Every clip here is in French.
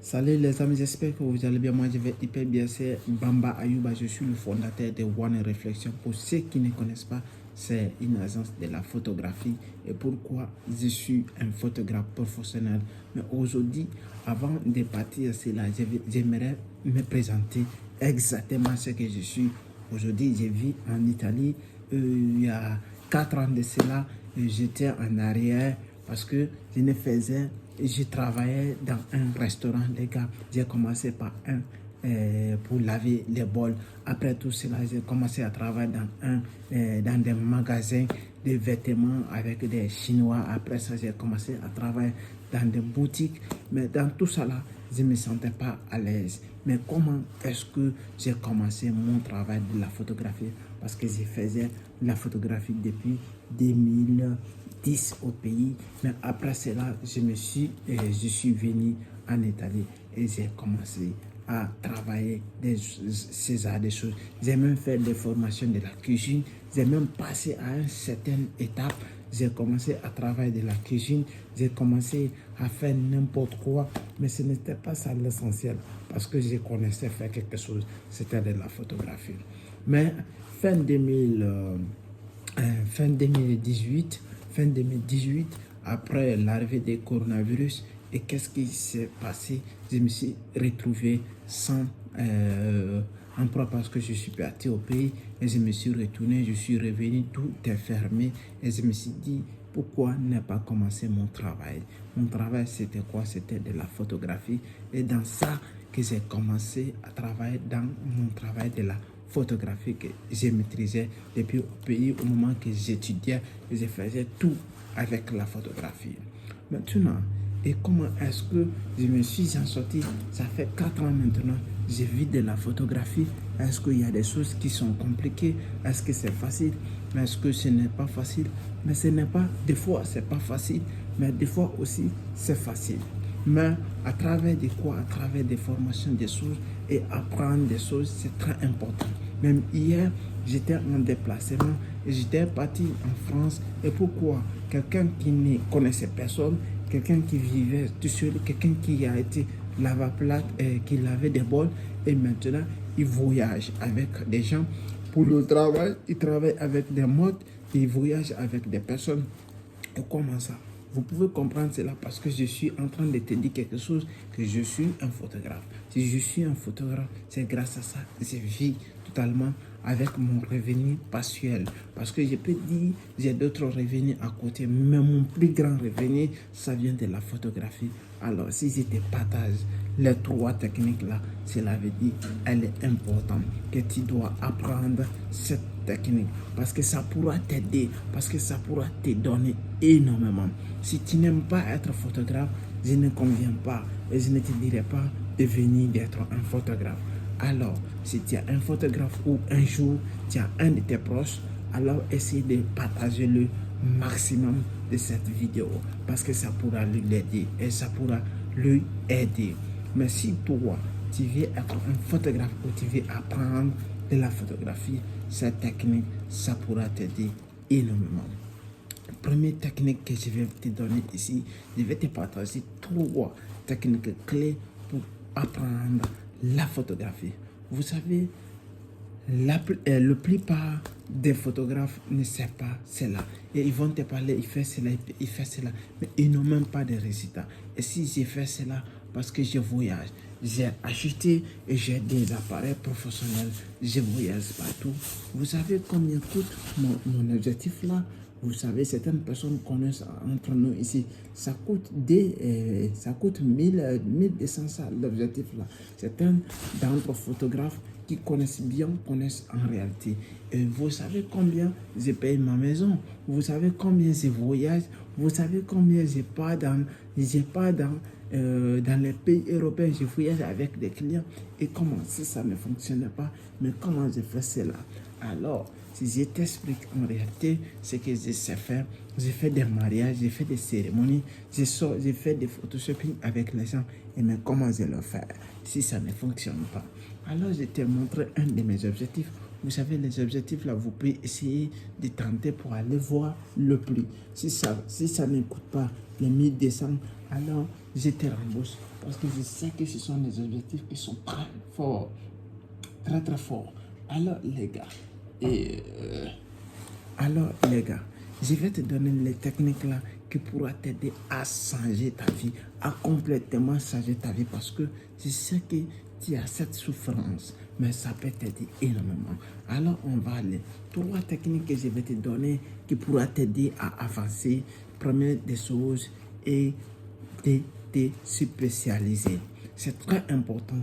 Salut les amis, j'espère que vous allez bien. Moi je vais hyper bien. C'est Bamba Ayouba, je suis le fondateur de One Reflection. Pour ceux qui ne connaissent pas, c'est une agence de la photographie. Et pourquoi je suis un photographe professionnel. Mais aujourd'hui, avant de partir cela, j'aimerais me présenter exactement ce que je suis. Aujourd'hui, je vis en Italie. Il y a 4 ans de cela, j'étais en arrière parce que je travaillais dans un restaurant, les gars. J'ai commencé par pour laver les bols. Après tout cela, j'ai commencé à travailler dans des magasins de vêtements avec des Chinois. Après ça, j'ai commencé à travailler dans des boutiques. Mais dans tout ça, je ne me sentais pas à l'aise. Mais comment est-ce que j'ai commencé mon travail de la photographie? Parce que je faisais la photographie depuis 2010 au pays. Mais après cela, je suis venu en Italie et j'ai commencé à travailler des choses. J'ai même fait des formations de la cuisine. J'ai même passé à une certaine étape. J'ai commencé à travailler de la cuisine. J'ai commencé à faire n'importe quoi. Mais ce n'était pas ça l'essentiel. Parce que je connaissais faire quelque chose. C'était de la photographie. Mais fin 2018, après l'arrivée du coronavirus, et qu'est-ce qui s'est passé? Je me suis retrouvé sans emploi parce que je suis parti au pays et je me suis retourné, je suis revenu, tout est fermé et je me suis dit, pourquoi ne pas commencer mon travail? Mon travail, c'était quoi? C'était de la photographie et dans ça que j'ai commencé à travailler dans mon travail de la photographie que j'ai maîtrisé depuis au pays au moment que j'étudiais et je faisais tout avec la photographie. Maintenant, et comment est-ce que je me suis en sorti? Ça fait 4 ans maintenant, je vis de la photographie. Est-ce qu'il y a des choses qui sont compliquées? Est-ce que c'est facile? Mais est-ce que ce n'est pas facile? Mais ce n'est pas, des fois c'est pas facile, mais des fois aussi c'est facile. Mais à travers des quoi? À travers des formations, des choses et apprendre des choses, c'est très important. Même hier, j'étais en déplacement et j'étais parti en France. Et pourquoi? Quelqu'un qui ne connaissait personne, quelqu'un qui vivait tout seul, quelqu'un qui a été lavaplate et qui lavait des bols et maintenant il voyage avec des gens pour le travail, il travaille avec des modes, il voyage avec des personnes. Et comment ça? Vous pouvez comprendre cela parce que je suis en train de te dire quelque chose, que je suis un photographe. Si je suis un photographe, c'est grâce à ça que je vis totalement avec mon revenu passuel. Parce que je peux dire, j'ai d'autres revenus à côté, mais mon plus grand revenu, ça vient de la photographie. Alors, si je te partage les 3 techniques-là, cela veut dire qu'elle est importante, que tu dois apprendre cette technique parce que ça pourra t'aider, parce que ça pourra te donner énormément. Si tu n'aimes pas être photographe, je ne conviens pas et je ne te dirai pas de venir d'être un photographe. Alors, si tu as un photographe ou un jour tu as un de tes proches, alors essaye de partager le maximum de cette vidéo parce que ça pourra lui aider et ça pourra lui aider. Mais si toi, tu veux être un photographe ou tu veux apprendre de la photographie, cette technique, ça pourra t'aider énormément. Première technique que je vais te donner ici, je vais te partager 3 techniques clés pour apprendre la photographie. Vous savez, la plupart des photographes ne savent pas cela. Et ils vont te parler, il fait cela, mais ils n'ont même pas de résultats. Et si j'ai fait cela, parce que je voyage, j'ai acheté et j'ai des appareils professionnels, je voyage partout. Vous savez combien coûte mon objectif là? Vous savez, certaines personnes connaissent entre nous ici, ça coûte 1200 ça, l'objectif là. Certains d'entre photographes qui connaissent bien, connaissent en réalité. Et vous savez combien je paye ma maison? Vous savez combien je voyage? Vous savez combien je pars dans les pays européens, je voyage avec des clients. Et comment, si ça ne fonctionnait pas, mais comment je fais cela? Alors, si je t'explique en réalité ce que je sais faire, j'ai fait des mariages, j'ai fait des cérémonies, j'ai fait des photoshopping avec les gens, et mais comment je le fais si ça ne fonctionne pas? Alors, je t'ai montré un de mes objectifs. Vous savez, les objectifs là, vous pouvez essayer de tenter pour aller voir le prix. Si ça ne coûte pas les 1200, alors je te rembourse. parce que je sais que ce sont des objectifs qui sont très forts, très très forts. Alors les gars, je vais te donner les techniques là qui pourront t'aider à changer ta vie, à complètement changer ta vie, parce que je sais que tu as cette souffrance, mais ça peut t'aider énormément. Alors on va aller. 3 techniques que je vais te donner qui pourront t'aider à avancer. Première des choses est de te spécialiser. C'est très important.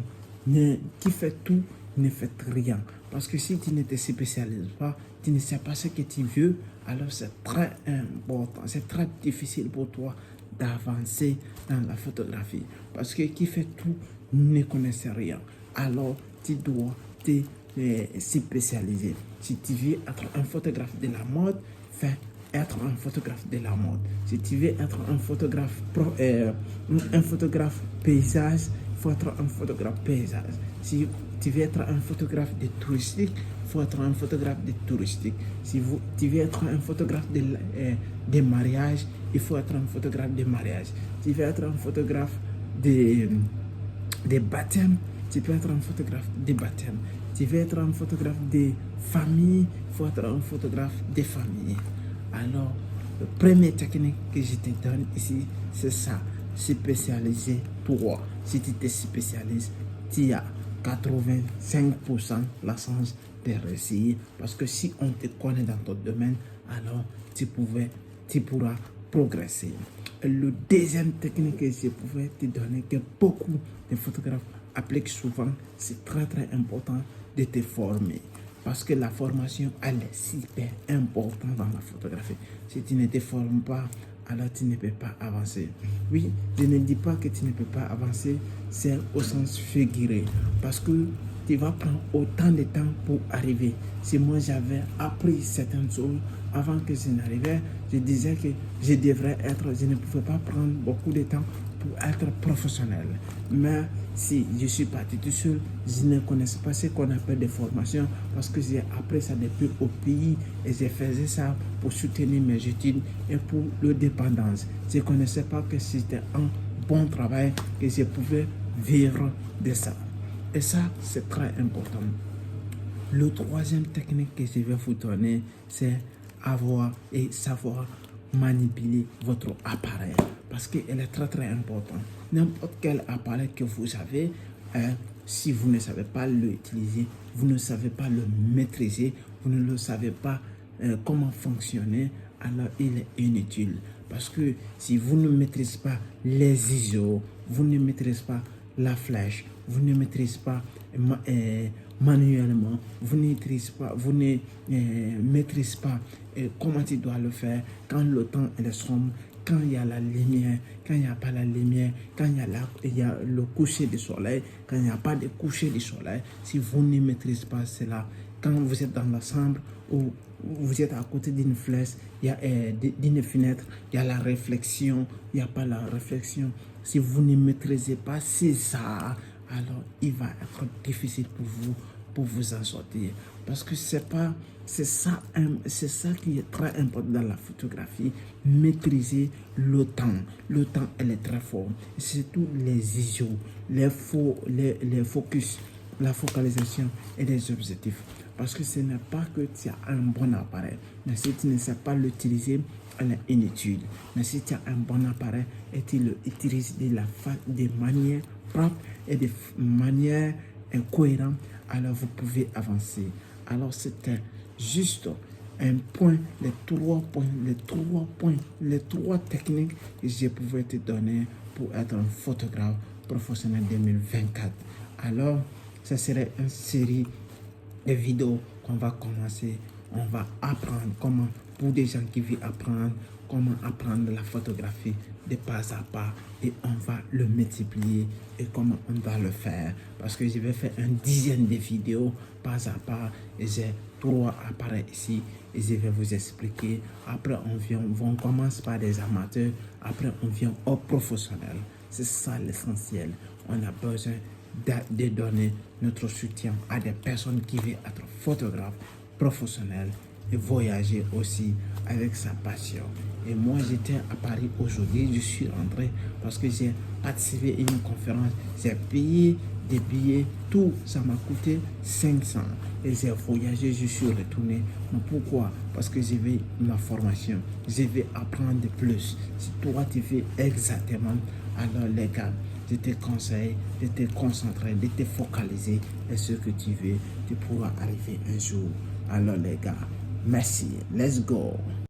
Tu fais tout, ne fais rien. Parce que si tu ne te spécialises pas, tu ne sais pas ce que tu veux, alors c'est très important, c'est très difficile pour toi d'avancer dans la photographie. Parce que qui fait tout ne connaissait rien. Alors tu dois te spécialiser. Si tu veux être un photographe de la mode, fais être un photographe de la mode. Si tu veux être un photographe paysage, il faut être un photographe paysage. Si tu veux être un photographe de touristique, il faut être un photographe de touristique. Si tu veux être un photographe de mariage, il faut être un photographe de mariage. Si tu veux être un photographe de baptême, tu peux être un photographe de baptême. Tu veux être un photographe de famille, il faut être un photographe de famille. Alors, la première technique que je te donne ici, c'est ça, spécialiser toi. Si tu te spécialises, tu as 85% la chance de réussir. Parce que si on te connaît dans ton domaine, alors tu pourras progresser. Le deuxième technique que je pouvais te donner, que beaucoup de photographes appliquent souvent, c'est très très important de te former. Parce que la formation, elle est super importante dans la photographie. Si tu ne te formes pas, alors tu ne peux pas avancer. Oui, je ne dis pas que tu ne peux pas avancer, c'est au sens figuré. Parce que tu vas prendre autant de temps pour arriver. Si moi j'avais appris certaines choses avant que je n'arrivais, je disais que je ne pouvais pas prendre beaucoup de temps pour être professionnel. Mais si je suis parti tout seul, je ne connaissais pas ce qu'on appelle des formations parce que j'ai appris ça depuis au pays et j'ai fait ça pour soutenir mes études et pour le dépendance. Je ne connaissais pas que c'était un bon travail, que je pouvais vivre de ça. Et ça, c'est très important. Le troisième technique que je vais vous donner, c'est avoir et savoir manipuler votre appareil. Parce qu'elle est très très importante. N'importe quel appareil que vous avez, si vous ne savez pas l'utiliser, vous ne savez pas le maîtriser, vous ne le savez pas comment fonctionner, alors il est inutile. Parce que si vous ne maîtrisez pas les ISO, vous ne maîtrisez pas la flèche, vous ne maîtrisez pas manuellement, vous ne maîtrisez pas comment tu dois le faire quand le temps est sombre, quand il y a la lumière, quand il n'y a pas la lumière, quand il y a le coucher du soleil, quand il n'y a pas de coucher du soleil. Si vous ne maîtrisez pas cela, quand vous êtes dans la chambre ou vous êtes à côté d'une flèche, il y a d'une fenêtre, il y a la réflexion, il n'y a pas la réflexion. Si vous ne maîtrisez pas ça, alors il va être difficile pour vous en sortir. Parce que c'est ça qui est très important dans la photographie, maîtriser le temps. Le temps, elle est très fort. Surtout les ISO, les focus, la focalisation et les objectifs. Parce que ce n'est pas que tu as un bon appareil, mais si tu ne sais pas l'utiliser, elle est inutile. Mais si tu as un bon appareil et tu l'utilises de manière propre et de manière cohérente, alors vous pouvez avancer. Alors c'était juste un point, les trois techniques que je pouvais te donner pour être un photographe professionnel 2024. Alors, ça serait une série de vidéos qu'on va commencer. On va apprendre comment, pour des gens qui veulent apprendre, comment apprendre la photographie de pas à pas et on va le multiplier et comment on va le faire. Parce que je vais faire une dizaine de vidéos pas à pas et j'ai 3 appareils ici et je vais vous expliquer. Après on commence par des amateurs, après on vient aux professionnels. C'est ça l'essentiel. On a besoin de donner notre soutien à des personnes qui veulent être photographes professionnels et voyager aussi avec sa passion. Et moi, j'étais à Paris aujourd'hui. Je suis rentré parce que j'ai participé à une conférence. J'ai payé des billets. Tout, ça m'a coûté 500. Et j'ai voyagé, je suis retourné. Mais pourquoi? Parce que je vais ma formation. Je vais apprendre de plus. Si toi, tu fais exactement, alors les gars, je te conseille de te concentrer, de te focaliser et ce que tu veux, tu pourras arriver un jour. Alors les gars, merci. Let's go.